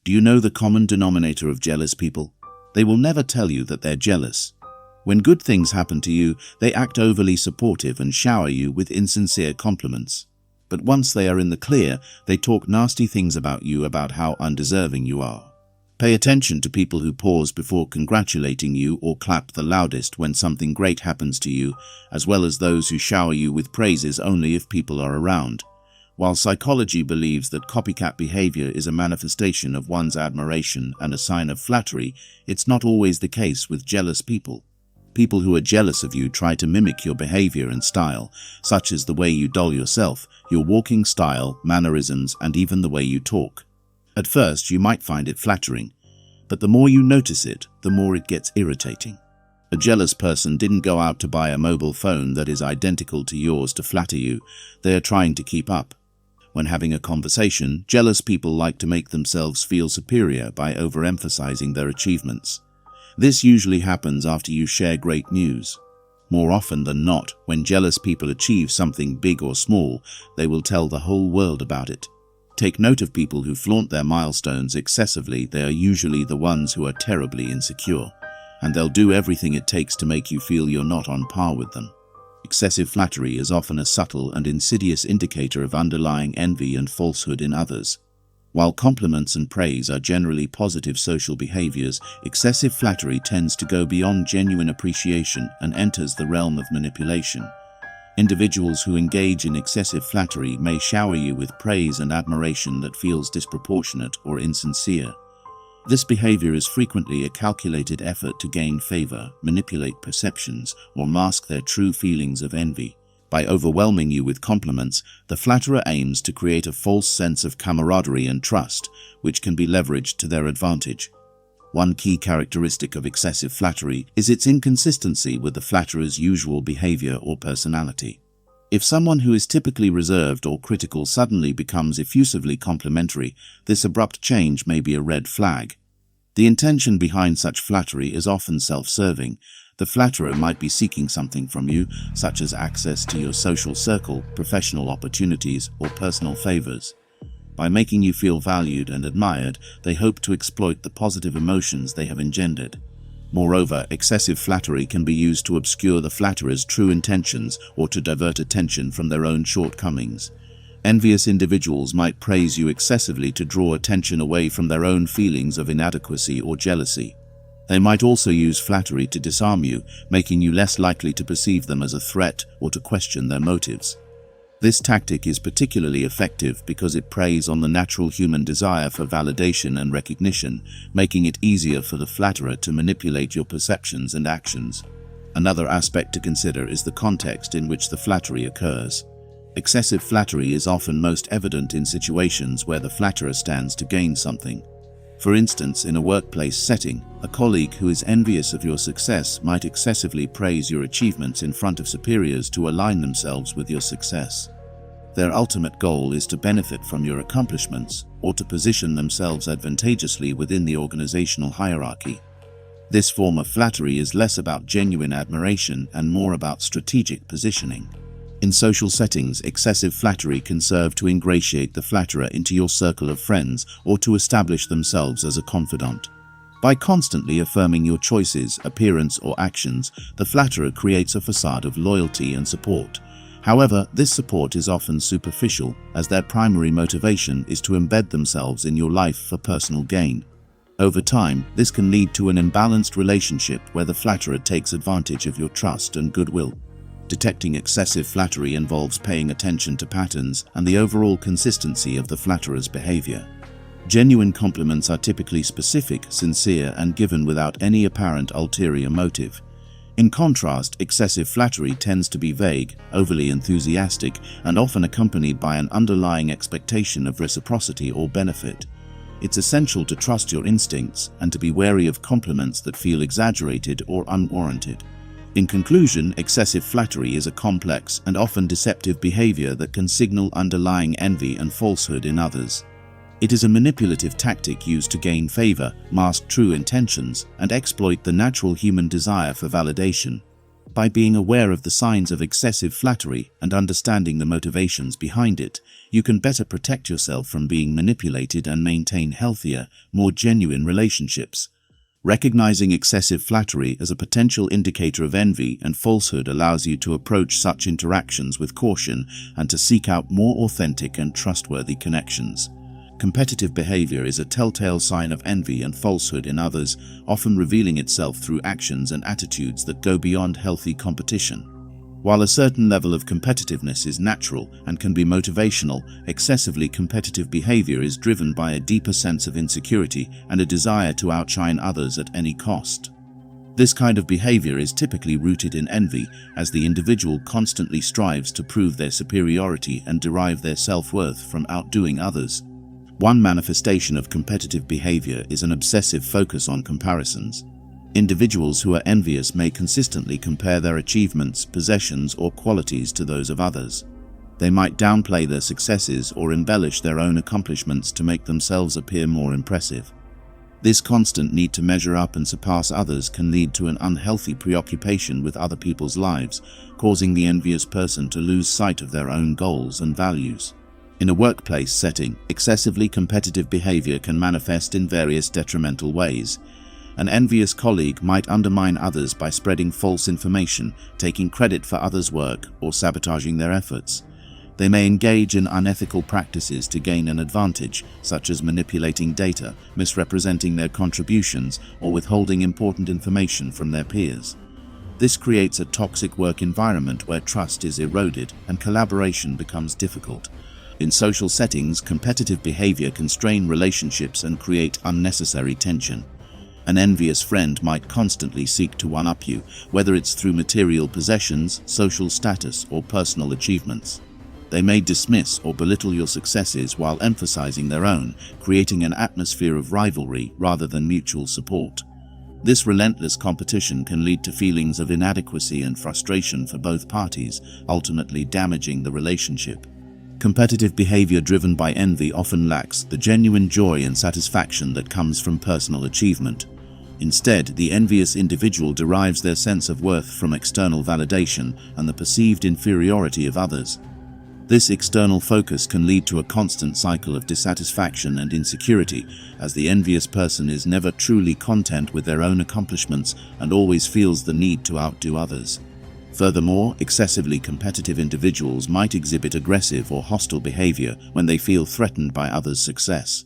Do you know the common denominator of jealous people? They will never tell you that they're jealous. When good things happen to you, they act overly supportive and shower you with insincere compliments. But once they are in the clear, they talk nasty things about you, about how undeserving you are. Pay attention to people who pause before congratulating you or clap the loudest when something great happens to you, as well as those who shower you with praises only if people are around. While psychology believes that copycat behavior is a manifestation of one's admiration and a sign of flattery, it's not always the case with jealous people. People who are jealous of you try to mimic your behavior and style, such as the way you doll yourself, your walking style, mannerisms, and even the way you talk. At first, you might find it flattering, but the more you notice it, the more it gets irritating. A jealous person didn't go out to buy a mobile phone that is identical to yours to flatter you. They are trying to keep up. When having a conversation, jealous people like to make themselves feel superior by overemphasizing their achievements. This usually happens after you share great news. More often than not, when jealous people achieve something big or small, they will tell the whole world about it. Take note of people who flaunt their milestones excessively. They are usually the ones who are terribly insecure, and they'll do everything it takes to make you feel you're not on par with them. Excessive flattery is often a subtle and insidious indicator of underlying envy and falsehood in others. While compliments and praise are generally positive social behaviors, excessive flattery tends to go beyond genuine appreciation and enters the realm of manipulation. Individuals who engage in excessive flattery may shower you with praise and admiration that feels disproportionate or insincere. This behavior is frequently a calculated effort to gain favor, manipulate perceptions, or mask their true feelings of envy. By overwhelming you with compliments, the flatterer aims to create a false sense of camaraderie and trust, which can be leveraged to their advantage. One key characteristic of excessive flattery is its inconsistency with the flatterer's usual behavior or personality. If someone who is typically reserved or critical suddenly becomes effusively complimentary, this abrupt change may be a red flag. The intention behind such flattery is often self-serving. The flatterer might be seeking something from you, such as access to your social circle, professional opportunities, or personal favors. By making you feel valued and admired, they hope to exploit the positive emotions they have engendered. Moreover, excessive flattery can be used to obscure the flatterer's true intentions or to divert attention from their own shortcomings. Envious individuals might praise you excessively to draw attention away from their own feelings of inadequacy or jealousy. They might also use flattery to disarm you, making you less likely to perceive them as a threat or to question their motives. This tactic is particularly effective because it preys on the natural human desire for validation and recognition, making it easier for the flatterer to manipulate your perceptions and actions. Another aspect to consider is the context in which the flattery occurs. Excessive flattery is often most evident in situations where the flatterer stands to gain something. For instance, in a workplace setting, a colleague who is envious of your success might excessively praise your achievements in front of superiors to align themselves with your success. Their ultimate goal is to benefit from your accomplishments or to position themselves advantageously within the organizational hierarchy. This form of flattery is less about genuine admiration and more about strategic positioning. In social settings, excessive flattery can serve to ingratiate the flatterer into your circle of friends or to establish themselves as a confidant. By constantly affirming your choices, appearance, or actions, the flatterer creates a facade of loyalty and support. However, this support is often superficial, as their primary motivation is to embed themselves in your life for personal gain. Over time, this can lead to an imbalanced relationship where the flatterer takes advantage of your trust and goodwill. Detecting excessive flattery involves paying attention to patterns and the overall consistency of the flatterer's behavior. Genuine compliments are typically specific, sincere, and given without any apparent ulterior motive. In contrast, excessive flattery tends to be vague, overly enthusiastic, and often accompanied by an underlying expectation of reciprocity or benefit. It's essential to trust your instincts and to be wary of compliments that feel exaggerated or unwarranted. In conclusion, excessive flattery is a complex and often deceptive behavior that can signal underlying envy and falsehood in others. It is a manipulative tactic used to gain favor, mask true intentions, and exploit the natural human desire for validation. By being aware of the signs of excessive flattery and understanding the motivations behind it, you can better protect yourself from being manipulated and maintain healthier, more genuine relationships. Recognizing excessive flattery as a potential indicator of envy and falsehood allows you to approach such interactions with caution and to seek out more authentic and trustworthy connections. Competitive behavior is a telltale sign of envy and falsehood in others, often revealing itself through actions and attitudes that go beyond healthy competition. While a certain level of competitiveness is natural and can be motivational, excessively competitive behavior is driven by a deeper sense of insecurity and a desire to outshine others at any cost. This kind of behavior is typically rooted in envy, as the individual constantly strives to prove their superiority and derive their self-worth from outdoing others. One manifestation of competitive behavior is an obsessive focus on comparisons. Individuals who are envious may consistently compare their achievements, possessions, or qualities to those of others. They might downplay their successes or embellish their own accomplishments to make themselves appear more impressive. This constant need to measure up and surpass others can lead to an unhealthy preoccupation with other people's lives, causing the envious person to lose sight of their own goals and values. In a workplace setting, excessively competitive behavior can manifest in various detrimental ways. An envious colleague might undermine others by spreading false information, taking credit for others' work, or sabotaging their efforts. They may engage in unethical practices to gain an advantage, such as manipulating data, misrepresenting their contributions, or withholding important information from their peers. This creates a toxic work environment where trust is eroded and collaboration becomes difficult. In social settings, competitive behavior can strain relationships and create unnecessary tension. An envious friend might constantly seek to one-up you, whether it's through material possessions, social status, or personal achievements. They may dismiss or belittle your successes while emphasizing their own, creating an atmosphere of rivalry rather than mutual support. This relentless competition can lead to feelings of inadequacy and frustration for both parties, ultimately damaging the relationship. Competitive behavior driven by envy often lacks the genuine joy and satisfaction that comes from personal achievement. Instead, the envious individual derives their sense of worth from external validation and the perceived inferiority of others. This external focus can lead to a constant cycle of dissatisfaction and insecurity, as the envious person is never truly content with their own accomplishments and always feels the need to outdo others. Furthermore, excessively competitive individuals might exhibit aggressive or hostile behavior when they feel threatened by others' success.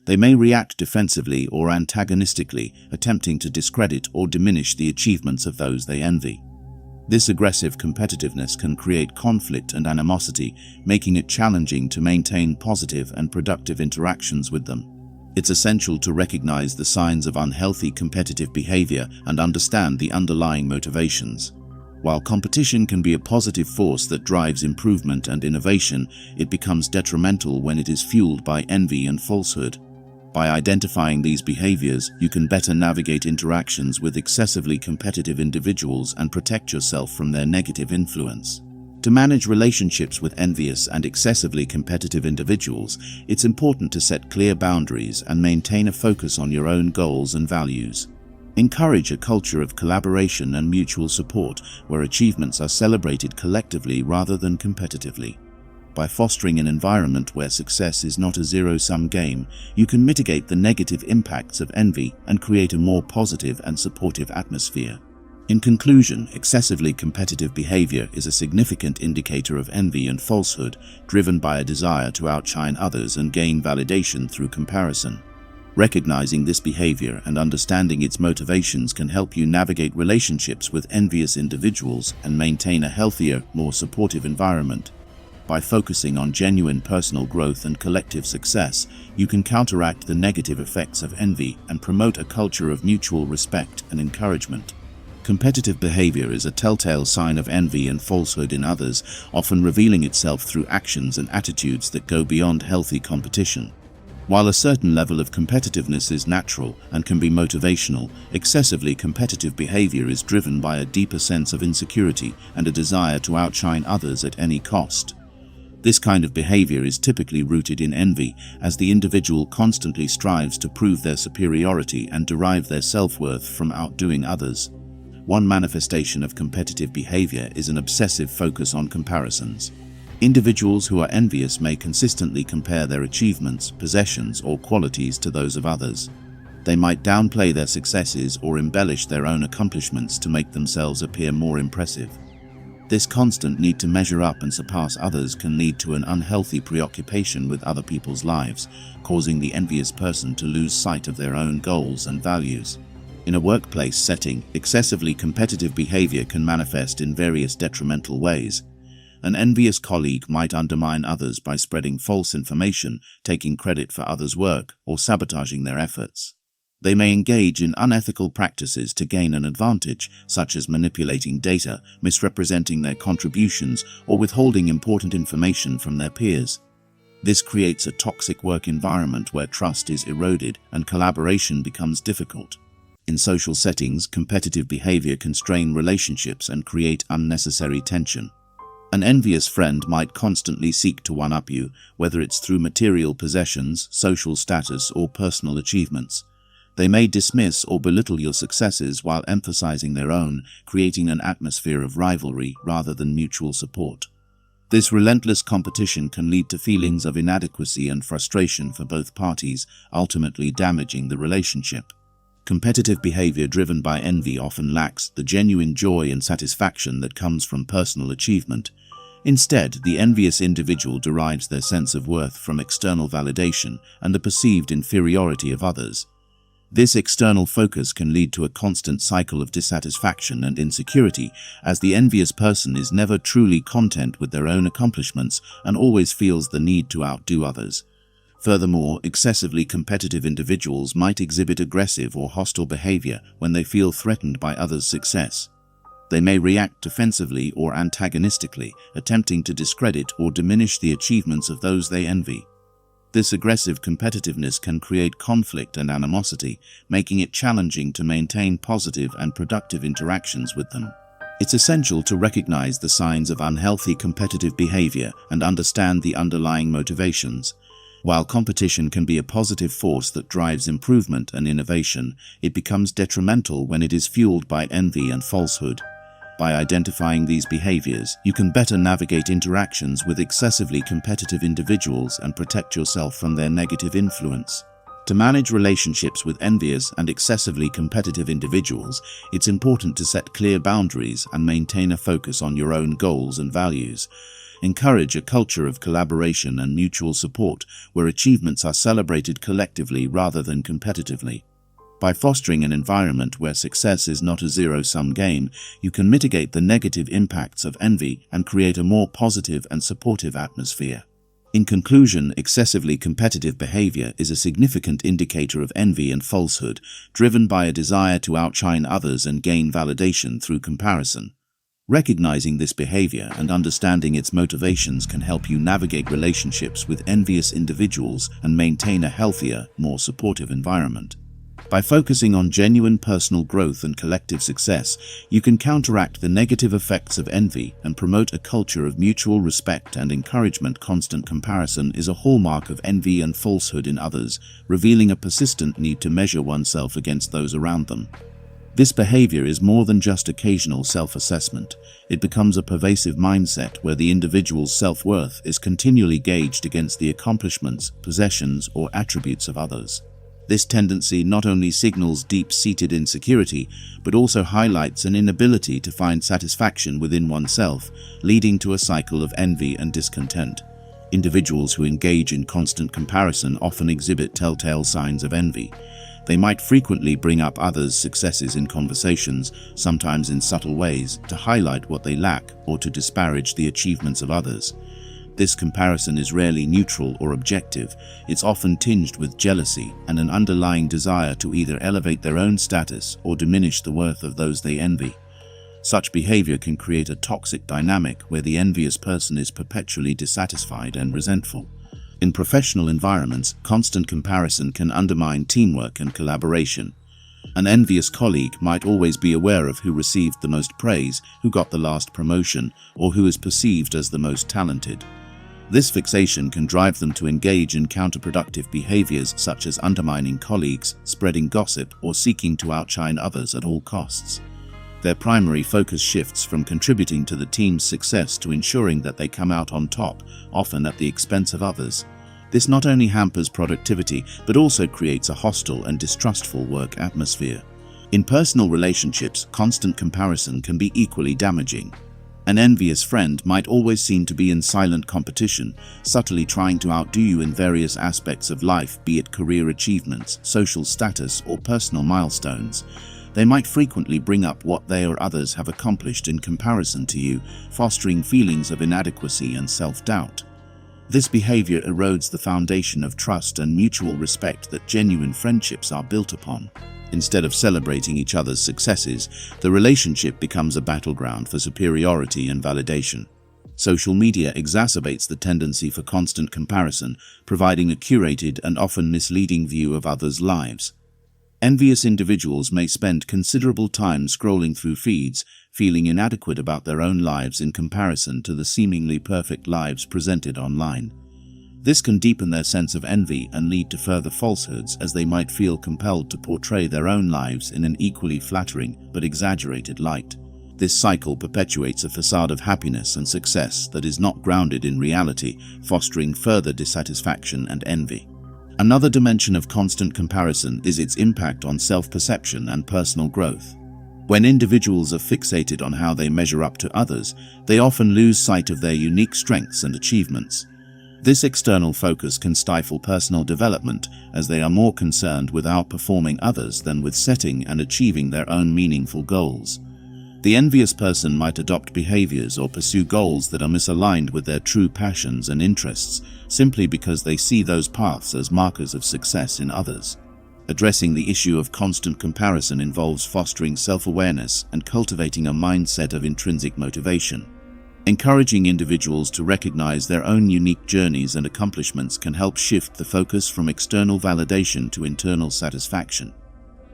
They may react defensively or antagonistically, attempting to discredit or diminish the achievements of those they envy. This aggressive competitiveness can create conflict and animosity, making it challenging to maintain positive and productive interactions with them. It's essential to recognize the signs of unhealthy competitive behavior and understand the underlying motivations. While competition can be a positive force that drives improvement and innovation, it becomes detrimental when it is fueled by envy and falsehood. By identifying these behaviors, you can better navigate interactions with excessively competitive individuals and protect yourself from their negative influence. To manage relationships with envious and excessively competitive individuals, it's important to set clear boundaries and maintain a focus on your own goals and values. Encourage a culture of collaboration and mutual support where achievements are celebrated collectively rather than competitively. By fostering an environment where success is not a zero-sum game, you can mitigate the negative impacts of envy and create a more positive and supportive atmosphere. In conclusion, excessively competitive behavior is a significant indicator of envy and falsehood, driven by a desire to outshine others and gain validation through comparison. Recognizing this behavior and understanding its motivations can help you navigate relationships with envious individuals and maintain a healthier, more supportive environment. By focusing on genuine personal growth and collective success, you can counteract the negative effects of envy and promote a culture of mutual respect and encouragement. Competitive behavior is a telltale sign of envy and falsehood in others, often revealing itself through actions and attitudes that go beyond healthy competition. While a certain level of competitiveness is natural and can be motivational, excessively competitive behavior is driven by a deeper sense of insecurity and a desire to outshine others at any cost. This kind of behavior is typically rooted in envy, as the individual constantly strives to prove their superiority and derive their self-worth from outdoing others. One manifestation of competitive behavior is an obsessive focus on comparisons. Individuals who are envious may consistently compare their achievements, possessions, or qualities to those of others. They might downplay their successes or embellish their own accomplishments to make themselves appear more impressive. This constant need to measure up and surpass others can lead to an unhealthy preoccupation with other people's lives, causing the envious person to lose sight of their own goals and values. In a workplace setting, excessively competitive behavior can manifest in various detrimental ways. An envious colleague might undermine others by spreading false information, taking credit for others' work, or sabotaging their efforts. They may engage in unethical practices to gain an advantage, such as manipulating data, misrepresenting their contributions, or withholding important information from their peers. This creates a toxic work environment where trust is eroded and collaboration becomes difficult. In social settings, competitive behavior can strain relationships and create unnecessary tension. An envious friend might constantly seek to one-up you, whether it's through material possessions, social status, or personal achievements. They may dismiss or belittle your successes while emphasizing their own, creating an atmosphere of rivalry rather than mutual support. This relentless competition can lead to feelings of inadequacy and frustration for both parties, ultimately damaging the relationship. Competitive behavior driven by envy often lacks the genuine joy and satisfaction that comes from personal achievement. Instead, the envious individual derives their sense of worth from external validation and the perceived inferiority of others. This external focus can lead to a constant cycle of dissatisfaction and insecurity, as the envious person is never truly content with their own accomplishments and always feels the need to outdo others. Furthermore, excessively competitive individuals might exhibit aggressive or hostile behavior when they feel threatened by others' success. They may react defensively or antagonistically, attempting to discredit or diminish the achievements of those they envy. This aggressive competitiveness can create conflict and animosity, making it challenging to maintain positive and productive interactions with them. It's essential to recognize the signs of unhealthy competitive behavior and understand the underlying motivations. While competition can be a positive force that drives improvement and innovation, it becomes detrimental when it is fueled by envy and falsehood. By identifying these behaviors, you can better navigate interactions with excessively competitive individuals and protect yourself from their negative influence. To manage relationships with envious and excessively competitive individuals, it's important to set clear boundaries and maintain a focus on your own goals and values. Encourage a culture of collaboration and mutual support where achievements are celebrated collectively rather than competitively. By fostering an environment where success is not a zero-sum game, you can mitigate the negative impacts of envy and create a more positive and supportive atmosphere. In conclusion, excessively competitive behavior is a significant indicator of envy and falsehood, driven by a desire to outshine others and gain validation through comparison. Recognizing this behavior and understanding its motivations can help you navigate relationships with envious individuals and maintain a healthier, more supportive environment. By focusing on genuine personal growth and collective success, you can counteract the negative effects of envy and promote a culture of mutual respect and encouragement. Constant comparison is a hallmark of envy and falsehood in others, revealing a persistent need to measure oneself against those around them. This behavior is more than just occasional self-assessment. It becomes a pervasive mindset where the individual's self-worth is continually gauged against the accomplishments, possessions, or attributes of others. This tendency not only signals deep-seated insecurity, but also highlights an inability to find satisfaction within oneself, leading to a cycle of envy and discontent. Individuals who engage in constant comparison often exhibit telltale signs of envy. They might frequently bring up others' successes in conversations, sometimes in subtle ways, to highlight what they lack or to disparage the achievements of others. This comparison is rarely neutral or objective. It's often tinged with jealousy and an underlying desire to either elevate their own status or diminish the worth of those they envy. Such behavior can create a toxic dynamic where the envious person is perpetually dissatisfied and resentful. In professional environments, constant comparison can undermine teamwork and collaboration. An envious colleague might always be aware of who received the most praise, who got the last promotion, or who is perceived as the most talented. This fixation can drive them to engage in counterproductive behaviors such as undermining colleagues, spreading gossip, or seeking to outshine others at all costs. Their primary focus shifts from contributing to the team's success to ensuring that they come out on top, often at the expense of others. This not only hampers productivity, but also creates a hostile and distrustful work atmosphere. In personal relationships, constant comparison can be equally damaging. An envious friend might always seem to be in silent competition, subtly trying to outdo you in various aspects of life, be it career achievements, social status, or personal milestones. They might frequently bring up what they or others have accomplished in comparison to you, fostering feelings of inadequacy and self-doubt. This behavior erodes the foundation of trust and mutual respect that genuine friendships are built upon. Instead of celebrating each other's successes, the relationship becomes a battleground for superiority and validation. Social media exacerbates the tendency for constant comparison, providing a curated and often misleading view of others' lives. Envious individuals may spend considerable time scrolling through feeds, feeling inadequate about their own lives in comparison to the seemingly perfect lives presented online. This can deepen their sense of envy and lead to further falsehoods, as they might feel compelled to portray their own lives in an equally flattering but exaggerated light. This cycle perpetuates a facade of happiness and success that is not grounded in reality, fostering further dissatisfaction and envy. Another dimension of constant comparison is its impact on self-perception and personal growth. When individuals are fixated on how they measure up to others, they often lose sight of their unique strengths and achievements. This external focus can stifle personal development, as they are more concerned with outperforming others than with setting and achieving their own meaningful goals. The envious person might adopt behaviors or pursue goals that are misaligned with their true passions and interests, simply because they see those paths as markers of success in others. Addressing the issue of constant comparison involves fostering self-awareness and cultivating a mindset of intrinsic motivation. Encouraging individuals to recognize their own unique journeys and accomplishments can help shift the focus from external validation to internal satisfaction.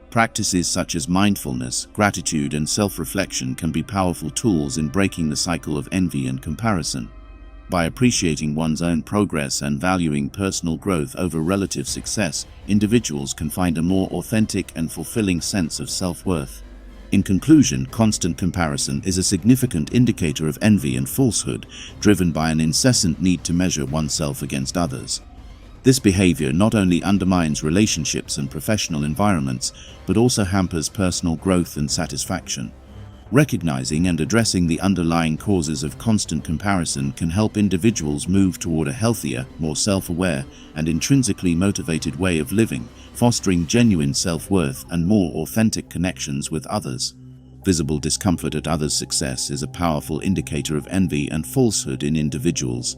Practices such as mindfulness, gratitude, and self-reflection can be powerful tools in breaking the cycle of envy and comparison. By appreciating one's own progress and valuing personal growth over relative success, individuals can find a more authentic and fulfilling sense of self-worth. In conclusion, constant comparison is a significant indicator of envy and falsehood, driven by an incessant need to measure oneself against others. This behavior not only undermines relationships and professional environments, but also hampers personal growth and satisfaction. Recognizing and addressing the underlying causes of constant comparison can help individuals move toward a healthier, more self-aware, and intrinsically motivated way of living, fostering genuine self-worth and more authentic connections with others. Visible discomfort at others' success is a powerful indicator of envy and falsehood in individuals.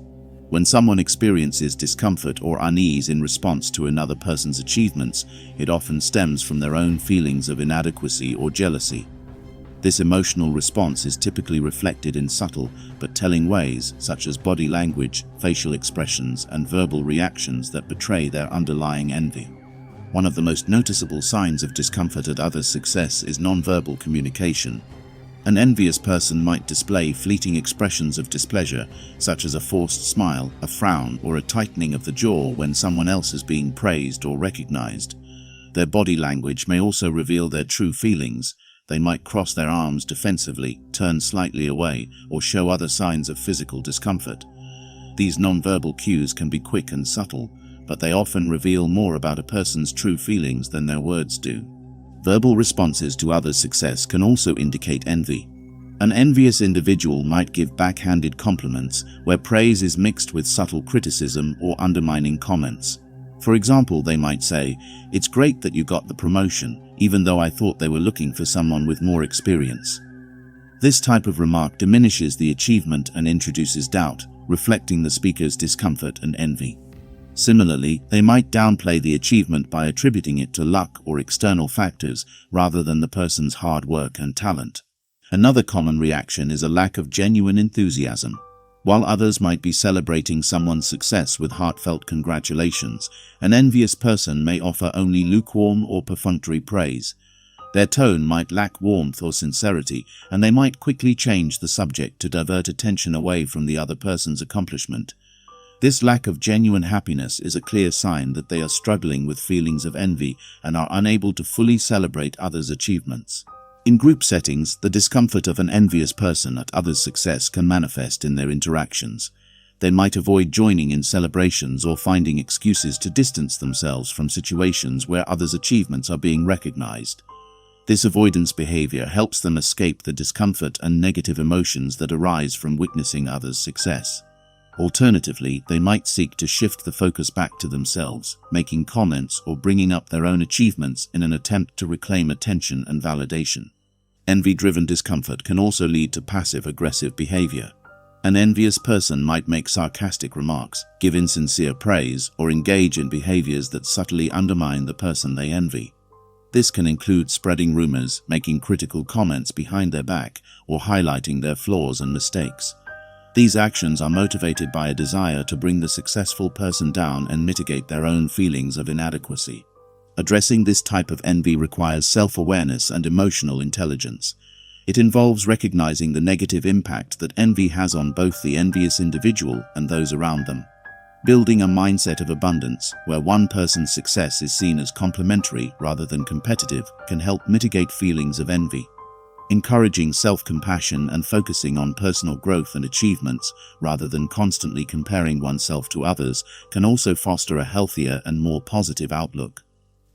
When someone experiences discomfort or unease in response to another person's achievements, it often stems from their own feelings of inadequacy or jealousy. This emotional response is typically reflected in subtle but telling ways, such as body language, facial expressions, and verbal reactions that betray their underlying envy. One of the most noticeable signs of discomfort at others' success is nonverbal communication. An envious person might display fleeting expressions of displeasure, such as a forced smile, a frown, or a tightening of the jaw when someone else is being praised or recognized. Their body language may also reveal their true feelings. They might cross their arms defensively, turn slightly away, or show other signs of physical discomfort. These nonverbal cues can be quick and subtle, but they often reveal more about a person's true feelings than their words do. Verbal responses to others' success can also indicate envy. An envious individual might give backhanded compliments, where praise is mixed with subtle criticism or undermining comments. For example, they might say, "It's great that you got the promotion, even though I thought they were looking for someone with more experience." This type of remark diminishes the achievement and introduces doubt, reflecting the speaker's discomfort and envy. Similarly, they might downplay the achievement by attributing it to luck or external factors rather than the person's hard work and talent. Another common reaction is a lack of genuine enthusiasm. While others might be celebrating someone's success with heartfelt congratulations, an envious person may offer only lukewarm or perfunctory praise. Their tone might lack warmth or sincerity, and they might quickly change the subject to divert attention away from the other person's accomplishment. This lack of genuine happiness is a clear sign that they are struggling with feelings of envy and are unable to fully celebrate others' achievements. In group settings, the discomfort of an envious person at others' success can manifest in their interactions. They might avoid joining in celebrations or finding excuses to distance themselves from situations where others' achievements are being recognized. This avoidance behavior helps them escape the discomfort and negative emotions that arise from witnessing others' success. Alternatively, they might seek to shift the focus back to themselves, making comments or bringing up their own achievements in an attempt to reclaim attention and validation. Envy-driven discomfort can also lead to passive-aggressive behavior. An envious person might make sarcastic remarks, give insincere praise, or engage in behaviors that subtly undermine the person they envy. This can include spreading rumors, making critical comments behind their back, or highlighting their flaws and mistakes. These actions are motivated by a desire to bring the successful person down and mitigate their own feelings of inadequacy. Addressing this type of envy requires self-awareness and emotional intelligence. It involves recognizing the negative impact that envy has on both the envious individual and those around them. Building a mindset of abundance, where one person's success is seen as complementary rather than competitive, can help mitigate feelings of envy. Encouraging self-compassion and focusing on personal growth and achievements, rather than constantly comparing oneself to others, can also foster a healthier and more positive outlook.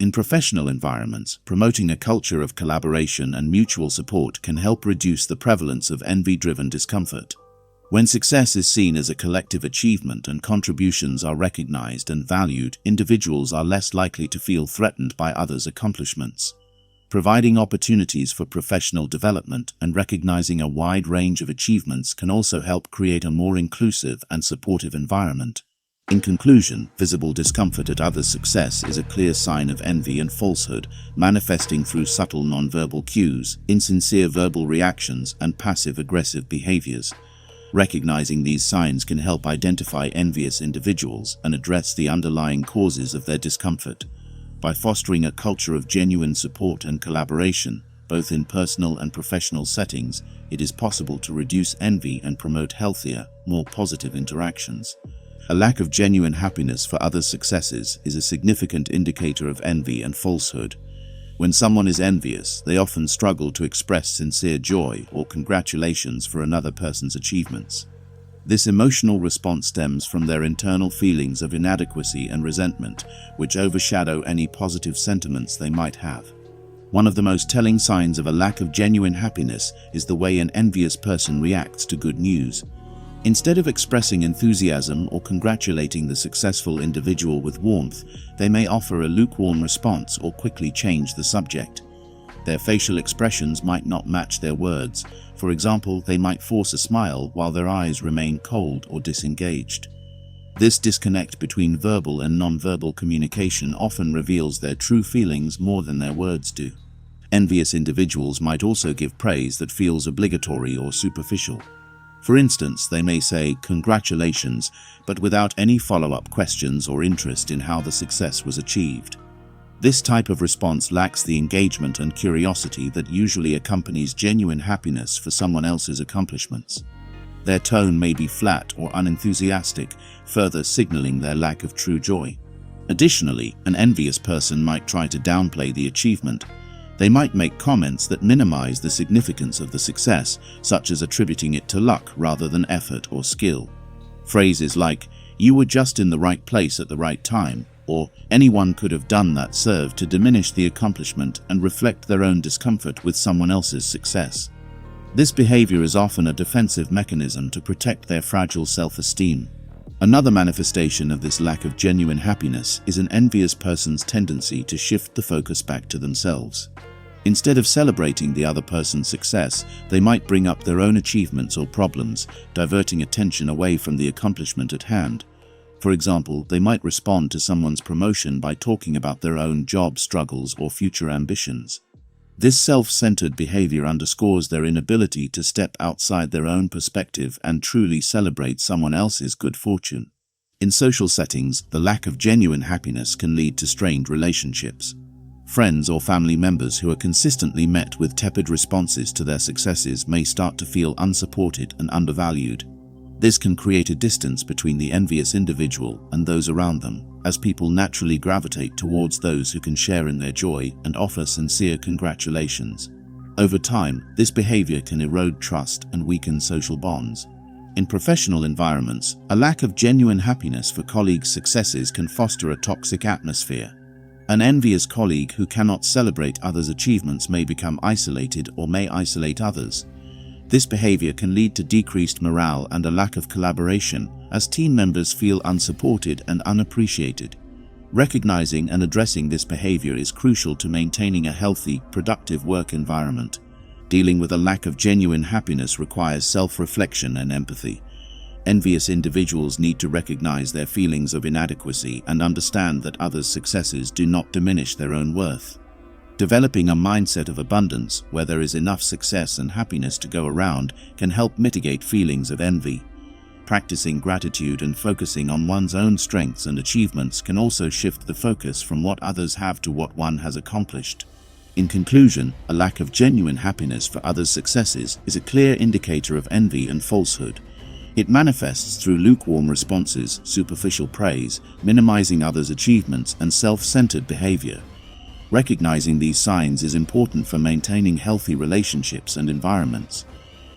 In professional environments, promoting a culture of collaboration and mutual support can help reduce the prevalence of envy-driven discomfort. When success is seen as a collective achievement and contributions are recognized and valued, individuals are less likely to feel threatened by others' accomplishments. Providing opportunities for professional development and recognizing a wide range of achievements can also help create a more inclusive and supportive environment. In conclusion, visible discomfort at others' success is a clear sign of envy and falsehood, manifesting through subtle nonverbal cues, insincere verbal reactions, and passive-aggressive behaviors. Recognizing these signs can help identify envious individuals and address the underlying causes of their discomfort. By fostering a culture of genuine support and collaboration, both in personal and professional settings, it is possible to reduce envy and promote healthier, more positive interactions. A lack of genuine happiness for others' successes is a significant indicator of envy and falsehood. When someone is envious, they often struggle to express sincere joy or congratulations for another person's achievements. This emotional response stems from their internal feelings of inadequacy and resentment, which overshadow any positive sentiments they might have. One of the most telling signs of a lack of genuine happiness is the way an envious person reacts to good news. Instead of expressing enthusiasm or congratulating the successful individual with warmth, they may offer a lukewarm response or quickly change the subject. Their facial expressions might not match their words. For example, they might force a smile while their eyes remain cold or disengaged. This disconnect between verbal and nonverbal communication often reveals their true feelings more than their words do. Envious individuals might also give praise that feels obligatory or superficial. For instance, they may say, "Congratulations," but without any follow-up questions or interest in how the success was achieved. This type of response lacks the engagement and curiosity that usually accompanies genuine happiness for someone else's accomplishments. Their tone may be flat or unenthusiastic, further signaling their lack of true joy. Additionally, an envious person might try to downplay the achievement. They might make comments that minimize the significance of the success, such as attributing it to luck rather than effort or skill. Phrases like, "You were just in the right place at the right time," or "anyone could have done that," serve to diminish the accomplishment and reflect their own discomfort with someone else's success. This behavior is often a defensive mechanism to protect their fragile self-esteem. Another manifestation of this lack of genuine happiness is an envious person's tendency to shift the focus back to themselves. Instead of celebrating the other person's success, they might bring up their own achievements or problems, diverting attention away from the accomplishment at hand. For example, they might respond to someone's promotion by talking about their own job struggles or future ambitions. This self-centered behavior underscores their inability to step outside their own perspective and truly celebrate someone else's good fortune. In social settings, the lack of genuine happiness can lead to strained relationships. Friends or family members who are consistently met with tepid responses to their successes may start to feel unsupported and undervalued. This can create a distance between the envious individual and those around them, as people naturally gravitate towards those who can share in their joy and offer sincere congratulations. Over time, this behavior can erode trust and weaken social bonds. In professional environments, a lack of genuine happiness for colleagues' successes can foster a toxic atmosphere. An envious colleague who cannot celebrate others' achievements may become isolated or may isolate others. This behavior can lead to decreased morale and a lack of collaboration, as team members feel unsupported and unappreciated. Recognizing and addressing this behavior is crucial to maintaining a healthy, productive work environment. Dealing with a lack of genuine happiness requires self-reflection and empathy. Envious individuals need to recognize their feelings of inadequacy and understand that others' successes do not diminish their own worth. Developing a mindset of abundance, where there is enough success and happiness to go around, can help mitigate feelings of envy. Practicing gratitude and focusing on one's own strengths and achievements can also shift the focus from what others have to what one has accomplished. In conclusion, a lack of genuine happiness for others' successes is a clear indicator of envy and falsehood. It manifests through lukewarm responses, superficial praise, minimizing others' achievements, and self-centered behavior. Recognizing these signs is important for maintaining healthy relationships and environments.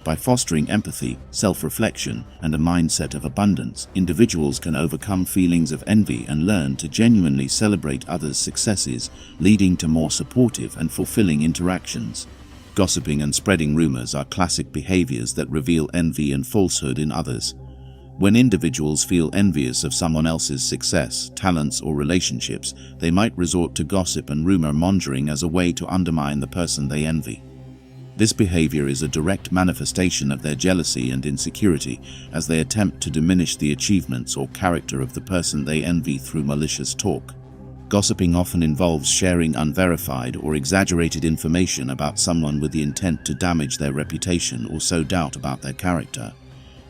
By fostering empathy, self-reflection, and a mindset of abundance, individuals can overcome feelings of envy and learn to genuinely celebrate others' successes, leading to more supportive and fulfilling interactions. Gossiping and spreading rumors are classic behaviors that reveal envy and falsehood in others. When individuals feel envious of someone else's success, talents, or relationships, they might resort to gossip and rumor mongering as a way to undermine the person they envy. This behavior is a direct manifestation of their jealousy and insecurity, as they attempt to diminish the achievements or character of the person they envy through malicious talk. Gossiping often involves sharing unverified or exaggerated information about someone with the intent to damage their reputation or sow doubt about their character.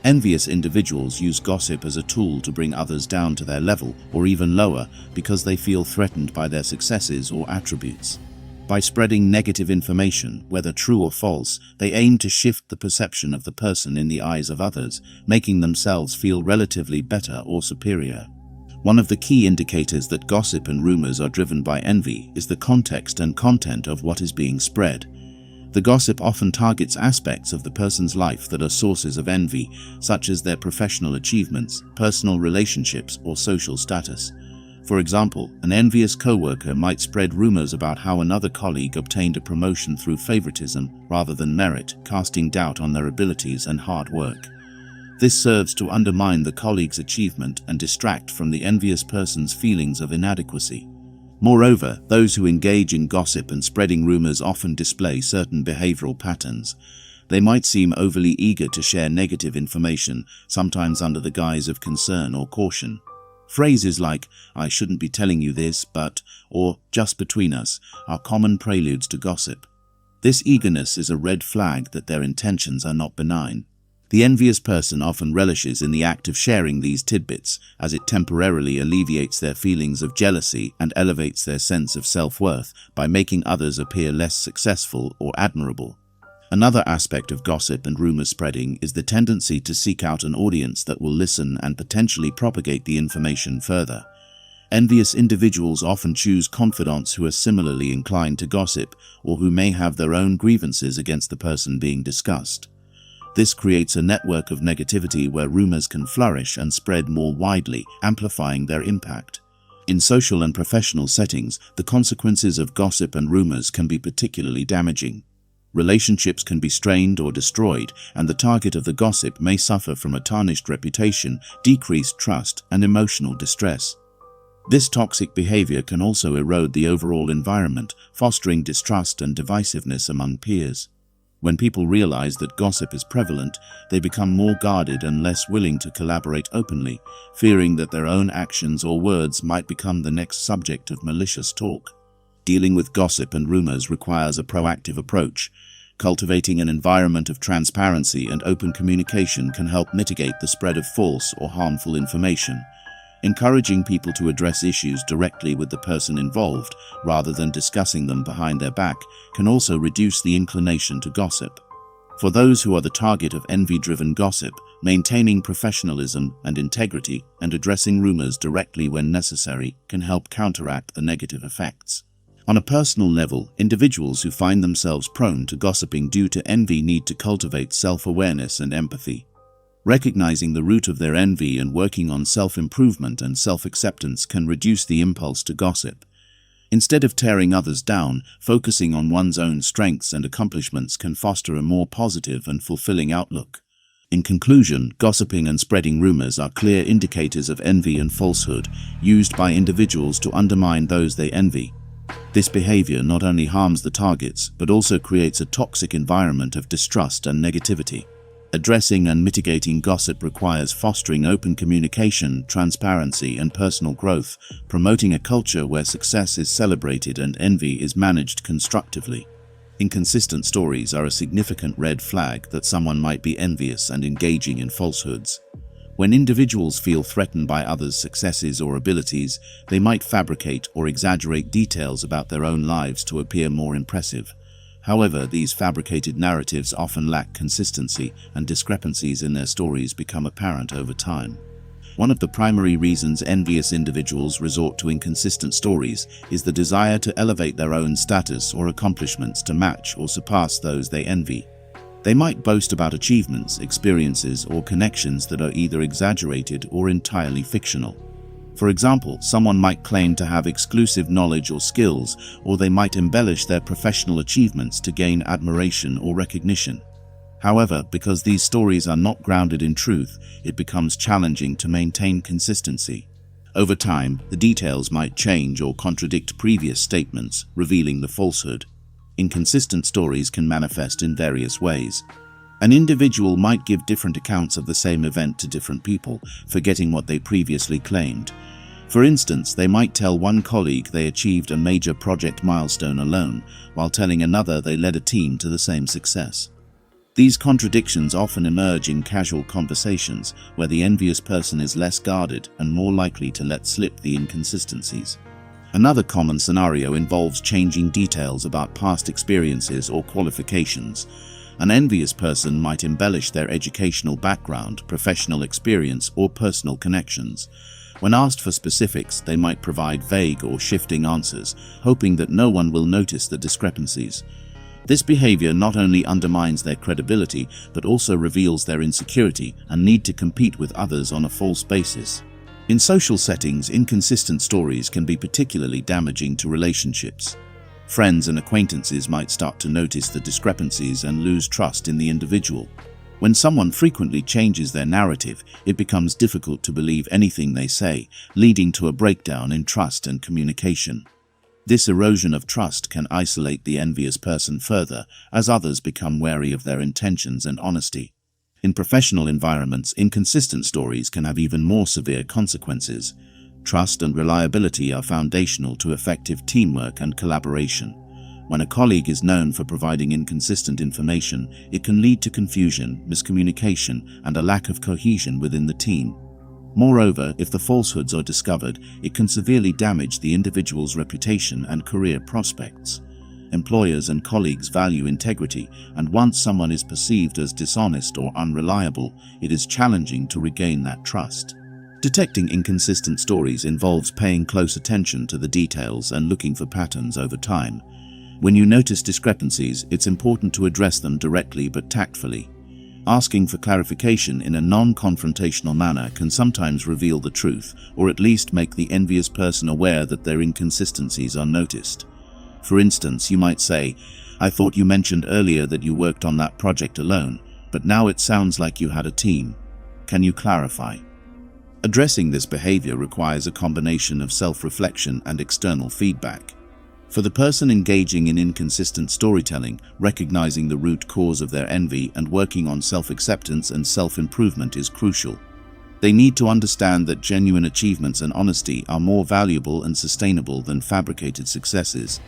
Envious individuals use gossip as a tool to bring others down to their level or even lower because they feel threatened by their successes or attributes. By spreading negative information, whether true or false, they aim to shift the perception of the person in the eyes of others, making themselves feel relatively better or superior. One of the key indicators that gossip and rumors are driven by envy is the context and content of what is being spread. The gossip often targets aspects of the person's life that are sources of envy, such as their professional achievements, personal relationships, or social status. For example, an envious coworker might spread rumors about how another colleague obtained a promotion through favoritism rather than merit, casting doubt on their abilities and hard work. This serves to undermine the colleague's achievement and distract from the envious person's feelings of inadequacy. Moreover, those who engage in gossip and spreading rumors often display certain behavioral patterns. They might seem overly eager to share negative information, sometimes under the guise of concern or caution. Phrases like, "I shouldn't be telling you this, but," or "just between us," are common preludes to gossip. This eagerness is a red flag that their intentions are not benign. The envious person often relishes in the act of sharing these tidbits, as it temporarily alleviates their feelings of jealousy and elevates their sense of self-worth by making others appear less successful or admirable. Another aspect of gossip and rumor spreading is the tendency to seek out an audience that will listen and potentially propagate the information further. Envious individuals often choose confidants who are similarly inclined to gossip or who may have their own grievances against the person being discussed. This creates a network of negativity where rumors can flourish and spread more widely, amplifying their impact. In social and professional settings, the consequences of gossip and rumors can be particularly damaging. Relationships can be strained or destroyed, and the target of the gossip may suffer from a tarnished reputation, decreased trust, and emotional distress. This toxic behavior can also erode the overall environment, fostering distrust and divisiveness among peers. When people realize that gossip is prevalent, they become more guarded and less willing to collaborate openly, fearing that their own actions or words might become the next subject of malicious talk. Dealing with gossip and rumors requires a proactive approach. Cultivating an environment of transparency and open communication can help mitigate the spread of false or harmful information. Encouraging people to address issues directly with the person involved, rather than discussing them behind their back, can also reduce the inclination to gossip. For those who are the target of envy-driven gossip, maintaining professionalism and integrity and addressing rumors directly when necessary can help counteract the negative effects. On a personal level, individuals who find themselves prone to gossiping due to envy need to cultivate self-awareness and empathy. Recognizing the root of their envy and working on self-improvement and self-acceptance can reduce the impulse to gossip. Instead of tearing others down, focusing on one's own strengths and accomplishments can foster a more positive and fulfilling outlook. In conclusion, gossiping and spreading rumors are clear indicators of envy and falsehood, used by individuals to undermine those they envy. This behavior not only harms the targets, but also creates a toxic environment of distrust and negativity. Addressing and mitigating gossip requires fostering open communication, transparency, and personal growth, promoting a culture where success is celebrated and envy is managed constructively. Inconsistent stories are a significant red flag that someone might be envious and engaging in falsehoods. When individuals feel threatened by others' successes or abilities, they might fabricate or exaggerate details about their own lives to appear more impressive. However, these fabricated narratives often lack consistency, and discrepancies in their stories become apparent over time. One of the primary reasons envious individuals resort to inconsistent stories is the desire to elevate their own status or accomplishments to match or surpass those they envy. They might boast about achievements, experiences, or connections that are either exaggerated or entirely fictional. For example, someone might claim to have exclusive knowledge or skills, or they might embellish their professional achievements to gain admiration or recognition. However, because these stories are not grounded in truth, it becomes challenging to maintain consistency. Over time, the details might change or contradict previous statements, revealing the falsehood. Inconsistent stories can manifest in various ways. An individual might give different accounts of the same event to different people, forgetting what they previously claimed. For instance, they might tell one colleague they achieved a major project milestone alone, while telling another they led a team to the same success. These contradictions often emerge in casual conversations, where the envious person is less guarded and more likely to let slip the inconsistencies. Another common scenario involves changing details about past experiences or qualifications. An envious person might embellish their educational background, professional experience, or personal connections. When asked for specifics, they might provide vague or shifting answers, hoping that no one will notice the discrepancies. This behavior not only undermines their credibility, but also reveals their insecurity and need to compete with others on a false basis. In social settings, inconsistent stories can be particularly damaging to relationships. Friends and acquaintances might start to notice the discrepancies and lose trust in the individual. When someone frequently changes their narrative, it becomes difficult to believe anything they say, leading to a breakdown in trust and communication. This erosion of trust can isolate the envious person further, as others become wary of their intentions and honesty. In professional environments, inconsistent stories can have even more severe consequences. Trust and reliability are foundational to effective teamwork and collaboration. When a colleague is known for providing inconsistent information, it can lead to confusion, miscommunication, and a lack of cohesion within the team. Moreover, if the falsehoods are discovered, it can severely damage the individual's reputation and career prospects. Employers and colleagues value integrity, and once someone is perceived as dishonest or unreliable, it is challenging to regain that trust. Detecting inconsistent stories involves paying close attention to the details and looking for patterns over time. When you notice discrepancies, it's important to address them directly but tactfully. Asking for clarification in a non-confrontational manner can sometimes reveal the truth, or at least make the envious person aware that their inconsistencies are noticed. For instance, you might say, "I thought you mentioned earlier that you worked on that project alone, but now it sounds like you had a team. Can you clarify?" Addressing this behavior requires a combination of self-reflection and external feedback. For the person engaging in inconsistent storytelling, recognizing the root cause of their envy and working on self-acceptance and self-improvement is crucial. They need to understand that genuine achievements and honesty are more valuable and sustainable than fabricated successes.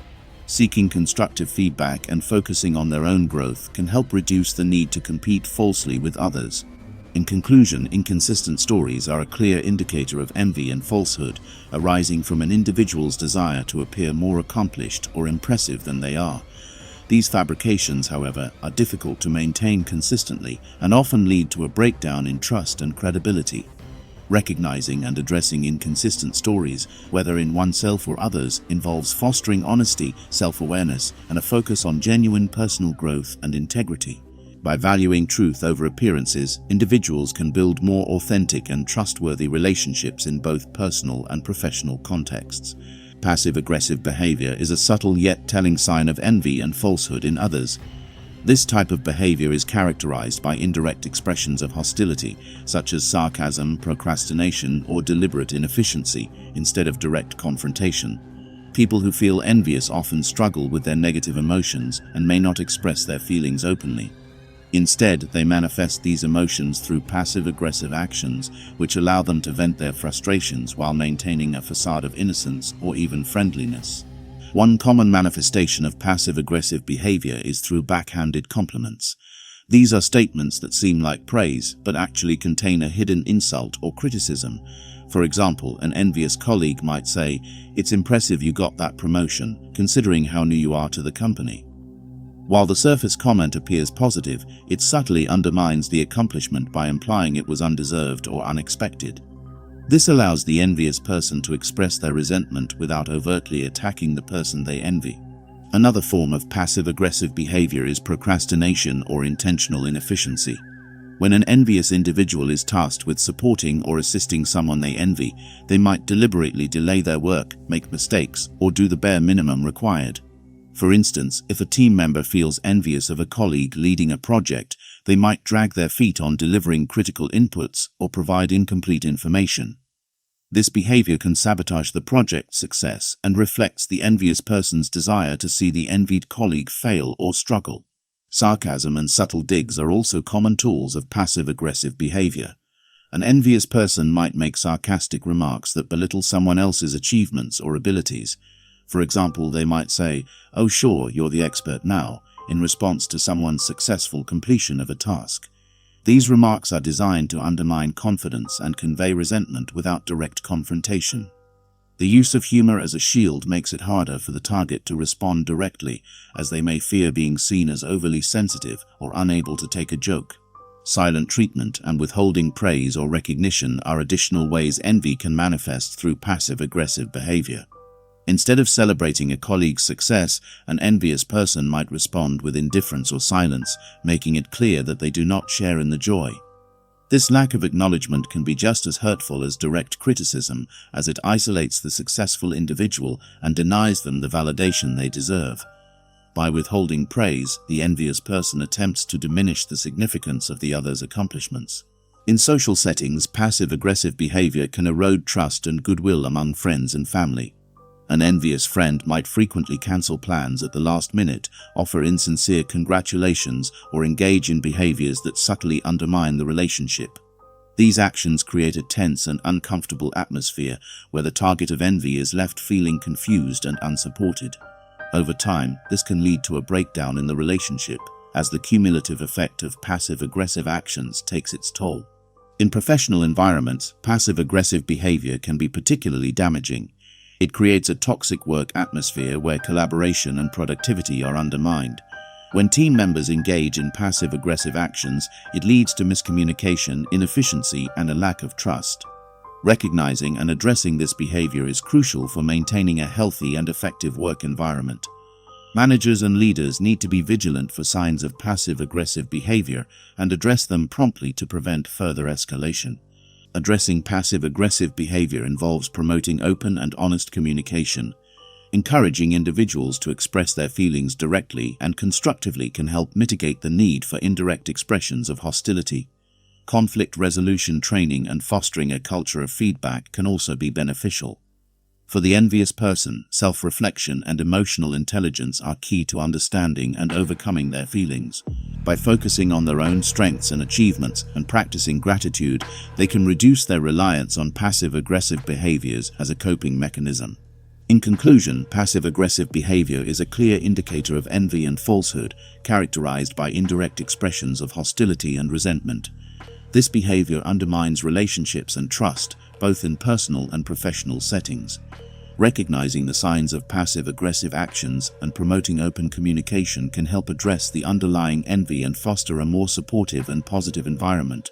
Seeking constructive feedback and focusing on their own growth can help reduce the need to compete falsely with others. In conclusion, inconsistent stories are a clear indicator of envy and falsehood, arising from an individual's desire to appear more accomplished or impressive than they are. These fabrications, however, are difficult to maintain consistently and often lead to a breakdown in trust and credibility. Recognizing and addressing inconsistent stories, whether in oneself or others, involves fostering honesty, self-awareness, and a focus on genuine personal growth and integrity. By valuing truth over appearances, individuals can build more authentic and trustworthy relationships in both personal and professional contexts. Passive-aggressive behavior is a subtle yet telling sign of envy and falsehood in others. This type of behavior is characterized by indirect expressions of hostility, such as sarcasm, procrastination, or deliberate inefficiency, instead of direct confrontation. People who feel envious often struggle with their negative emotions and may not express their feelings openly. Instead, they manifest these emotions through passive-aggressive actions, which allow them to vent their frustrations while maintaining a facade of innocence or even friendliness. One common manifestation of passive-aggressive behavior is through backhanded compliments. These are statements that seem like praise, but actually contain a hidden insult or criticism. For example, an envious colleague might say, "It's impressive you got that promotion, considering how new you are to the company." While the surface comment appears positive, it subtly undermines the accomplishment by implying it was undeserved or unexpected. This allows the envious person to express their resentment without overtly attacking the person they envy. Another form of passive-aggressive behavior is procrastination or intentional inefficiency. When an envious individual is tasked with supporting or assisting someone they envy, they might deliberately delay their work, make mistakes, or do the bare minimum required. For instance, if a team member feels envious of a colleague leading a project, they might drag their feet on delivering critical inputs or provide incomplete information. This behavior can sabotage the project's success and reflects the envious person's desire to see the envied colleague fail or struggle. Sarcasm and subtle digs are also common tools of passive-aggressive behavior. An envious person might make sarcastic remarks that belittle someone else's achievements or abilities. For example, they might say, "Oh sure, you're the expert now," in response to someone's successful completion of a task. These remarks are designed to undermine confidence and convey resentment without direct confrontation. The use of humor as a shield makes it harder for the target to respond directly, as they may fear being seen as overly sensitive or unable to take a joke. Silent treatment and withholding praise or recognition are additional ways envy can manifest through passive-aggressive behavior. Instead of celebrating a colleague's success, an envious person might respond with indifference or silence, making it clear that they do not share in the joy. This lack of acknowledgement can be just as hurtful as direct criticism, as it isolates the successful individual and denies them the validation they deserve. By withholding praise, the envious person attempts to diminish the significance of the other's accomplishments. In social settings, passive-aggressive behavior can erode trust and goodwill among friends and family. An envious friend might frequently cancel plans at the last minute, offer insincere congratulations, or engage in behaviors that subtly undermine the relationship. These actions create a tense and uncomfortable atmosphere where the target of envy is left feeling confused and unsupported. Over time, this can lead to a breakdown in the relationship, as the cumulative effect of passive-aggressive actions takes its toll. In professional environments, passive-aggressive behavior can be particularly damaging. It creates a toxic work atmosphere where collaboration and productivity are undermined. When team members engage in passive-aggressive actions, it leads to miscommunication, inefficiency, and a lack of trust. Recognizing and addressing this behavior is crucial for maintaining a healthy and effective work environment. Managers and leaders need to be vigilant for signs of passive-aggressive behavior and address them promptly to prevent further escalation. Addressing passive-aggressive behavior involves promoting open and honest communication. Encouraging individuals to express their feelings directly and constructively can help mitigate the need for indirect expressions of hostility. Conflict resolution training and fostering a culture of feedback can also be beneficial. For the envious person, self-reflection and emotional intelligence are key to understanding and overcoming their feelings. By focusing on their own strengths and achievements and practicing gratitude, they can reduce their reliance on passive-aggressive behaviors as a coping mechanism. In conclusion, passive-aggressive behavior is a clear indicator of envy and falsehood, characterized by indirect expressions of hostility and resentment. This behavior undermines relationships and trust, both in personal and professional settings. Recognizing the signs of passive-aggressive actions and promoting open communication can help address the underlying envy and foster a more supportive and positive environment.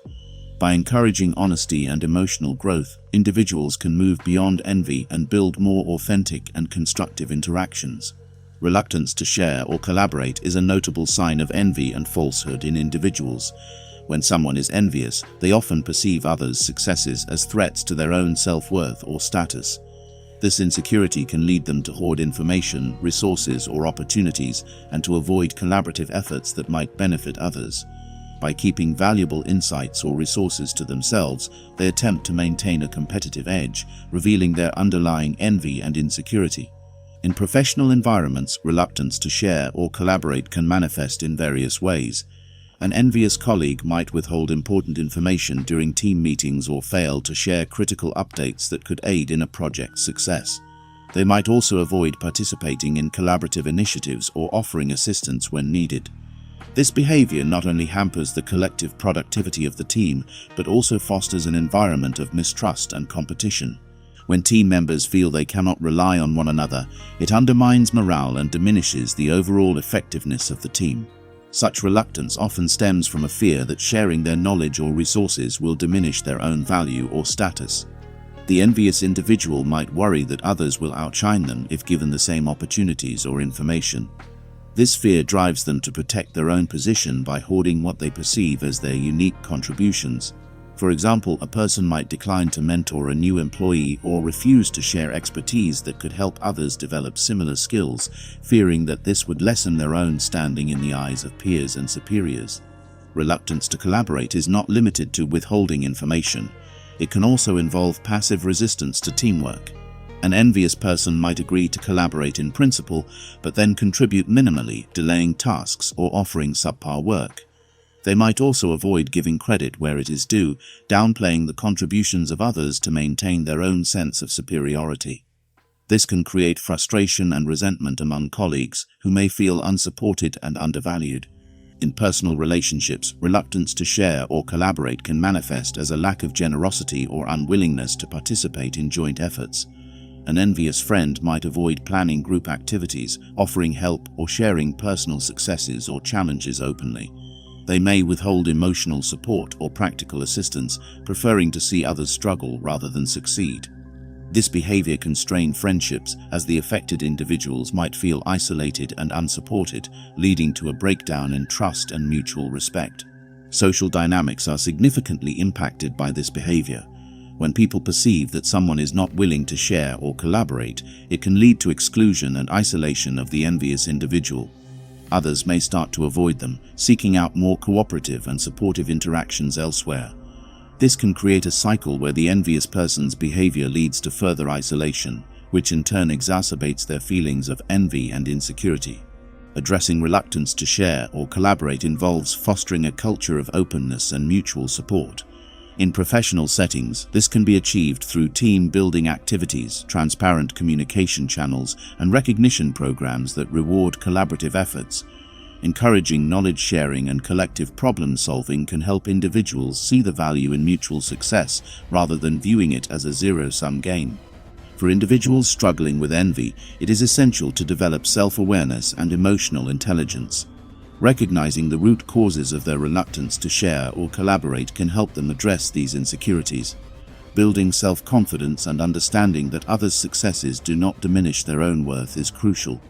By encouraging honesty and emotional growth, individuals can move beyond envy and build more authentic and constructive interactions. Reluctance to share or collaborate is a notable sign of envy and falsehood in individuals. When someone is envious, they often perceive others' successes as threats to their own self-worth or status. This insecurity can lead them to hoard information, resources, or opportunities, and to avoid collaborative efforts that might benefit others. By keeping valuable insights or resources to themselves, they attempt to maintain a competitive edge, revealing their underlying envy and insecurity. In professional environments, reluctance to share or collaborate can manifest in various ways. An envious colleague might withhold important information during team meetings or fail to share critical updates that could aid in a project's success. They might also avoid participating in collaborative initiatives or offering assistance when needed. This behavior not only hampers the collective productivity of the team, but also fosters an environment of mistrust and competition. When team members feel they cannot rely on one another, it undermines morale and diminishes the overall effectiveness of the team. Such reluctance often stems from a fear that sharing their knowledge or resources will diminish their own value or status. The envious individual might worry that others will outshine them if given the same opportunities or information. This fear drives them to protect their own position by hoarding what they perceive as their unique contributions. For example, a person might decline to mentor a new employee or refuse to share expertise that could help others develop similar skills, fearing that this would lessen their own standing in the eyes of peers and superiors. Reluctance to collaborate is not limited to withholding information. It can also involve passive resistance to teamwork. An envious person might agree to collaborate in principle, but then contribute minimally, delaying tasks or offering subpar work. They might also avoid giving credit where it is due, downplaying the contributions of others to maintain their own sense of superiority. This can create frustration and resentment among colleagues, who may feel unsupported and undervalued. In personal relationships, reluctance to share or collaborate can manifest as a lack of generosity or unwillingness to participate in joint efforts. An envious friend might avoid planning group activities, offering help, or sharing personal successes or challenges openly. They may withhold emotional support or practical assistance, preferring to see others struggle rather than succeed. This behavior can strain friendships, as the affected individuals might feel isolated and unsupported, leading to a breakdown in trust and mutual respect. Social dynamics are significantly impacted by this behavior. When people perceive that someone is not willing to share or collaborate, it can lead to exclusion and isolation of the envious individual. Others may start to avoid them, seeking out more cooperative and supportive interactions elsewhere. This can create a cycle where the envious person's behavior leads to further isolation, which in turn exacerbates their feelings of envy and insecurity. Addressing reluctance to share or collaborate involves fostering a culture of openness and mutual support. In professional settings, this can be achieved through team-building activities, transparent communication channels, and recognition programs that reward collaborative efforts. Encouraging knowledge sharing and collective problem-solving can help individuals see the value in mutual success rather than viewing it as a zero-sum game. For individuals struggling with envy, it is essential to develop self-awareness and emotional intelligence. Recognizing the root causes of their reluctance to share or collaborate can help them address these insecurities. Building self-confidence and understanding that others' successes do not diminish their own worth is crucial.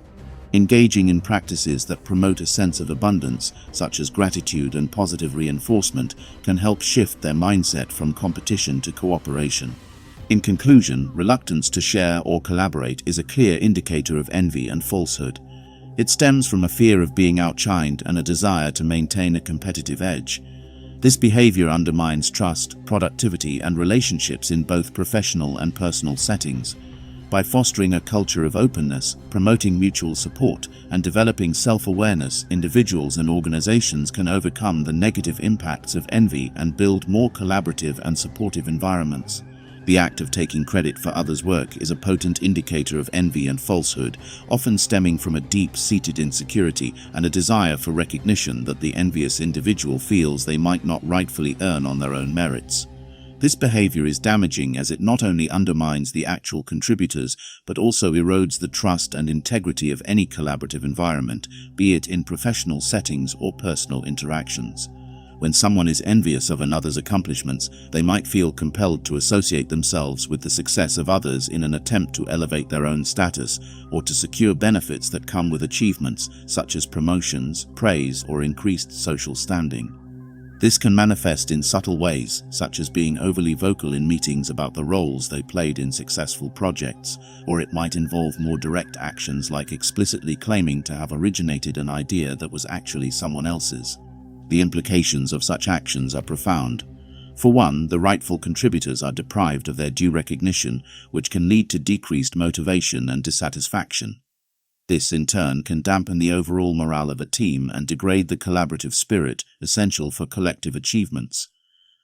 Engaging in practices that promote a sense of abundance, such as gratitude and positive reinforcement, can help shift their mindset from competition to cooperation. In conclusion, reluctance to share or collaborate is a clear indicator of envy and falsehood. It stems from a fear of being outshined and a desire to maintain a competitive edge. This behavior undermines trust, productivity, and relationships in both professional and personal settings. By fostering a culture of openness, promoting mutual support, and developing self-awareness, individuals and organizations can overcome the negative impacts of envy and build more collaborative and supportive environments. The act of taking credit for others' work is a potent indicator of envy and falsehood, often stemming from a deep-seated insecurity and a desire for recognition that the envious individual feels they might not rightfully earn on their own merits. This behavior is damaging as it not only undermines the actual contributors, but also erodes the trust and integrity of any collaborative environment, be it in professional settings or personal interactions. When someone is envious of another's accomplishments, they might feel compelled to associate themselves with the success of others in an attempt to elevate their own status or to secure benefits that come with achievements, such as promotions, praise, or increased social standing. This can manifest in subtle ways, such as being overly vocal in meetings about the roles they played in successful projects, or it might involve more direct actions like explicitly claiming to have originated an idea that was actually someone else's. The implications of such actions are profound. For one, the rightful contributors are deprived of their due recognition, which can lead to decreased motivation and dissatisfaction. This, in turn, can dampen the overall morale of a team and degrade the collaborative spirit essential for collective achievements.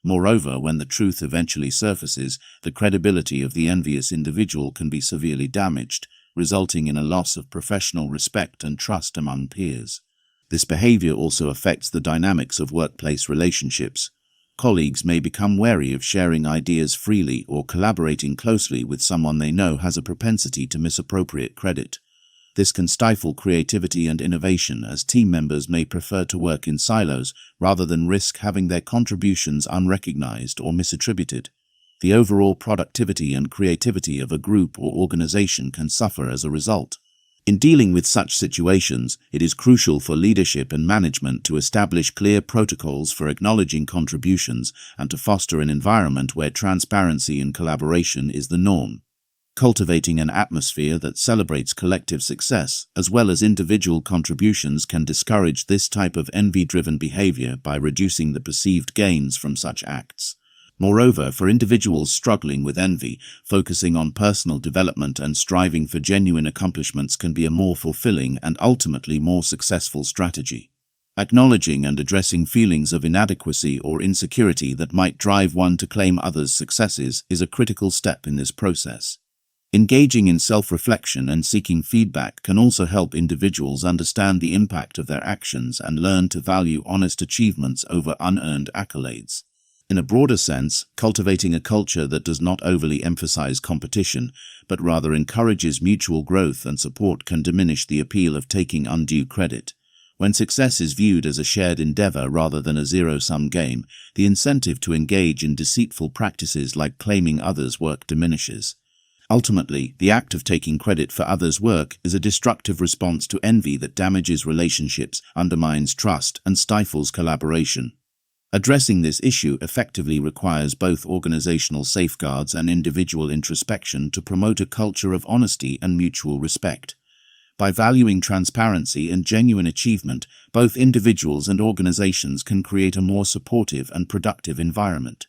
Moreover, when the truth eventually surfaces, the credibility of the envious individual can be severely damaged, resulting in a loss of professional respect and trust among peers. This behavior also affects the dynamics of workplace relationships. Colleagues may become wary of sharing ideas freely or collaborating closely with someone they know has a propensity to misappropriate credit. This can stifle creativity and innovation, as team members may prefer to work in silos rather than risk having their contributions unrecognized or misattributed. The overall productivity and creativity of a group or organization can suffer as a result. In dealing with such situations, it is crucial for leadership and management to establish clear protocols for acknowledging contributions and to foster an environment where transparency and collaboration is the norm. Cultivating an atmosphere that celebrates collective success as well as individual contributions can discourage this type of envy-driven behavior by reducing the perceived gains from such acts. Moreover, for individuals struggling with envy, focusing on personal development and striving for genuine accomplishments can be a more fulfilling and ultimately more successful strategy. Acknowledging and addressing feelings of inadequacy or insecurity that might drive one to claim others' successes is a critical step in this process. Engaging in self-reflection and seeking feedback can also help individuals understand the impact of their actions and learn to value honest achievements over unearned accolades. In a broader sense, cultivating a culture that does not overly emphasize competition, but rather encourages mutual growth and support can diminish the appeal of taking undue credit. When success is viewed as a shared endeavor rather than a zero-sum game, the incentive to engage in deceitful practices like claiming others' work diminishes. Ultimately, the act of taking credit for others' work is a destructive response to envy that damages relationships, undermines trust, and stifles collaboration. Addressing this issue effectively requires both organizational safeguards and individual introspection to promote a culture of honesty and mutual respect. By valuing transparency and genuine achievement, both individuals and organizations can create a more supportive and productive environment.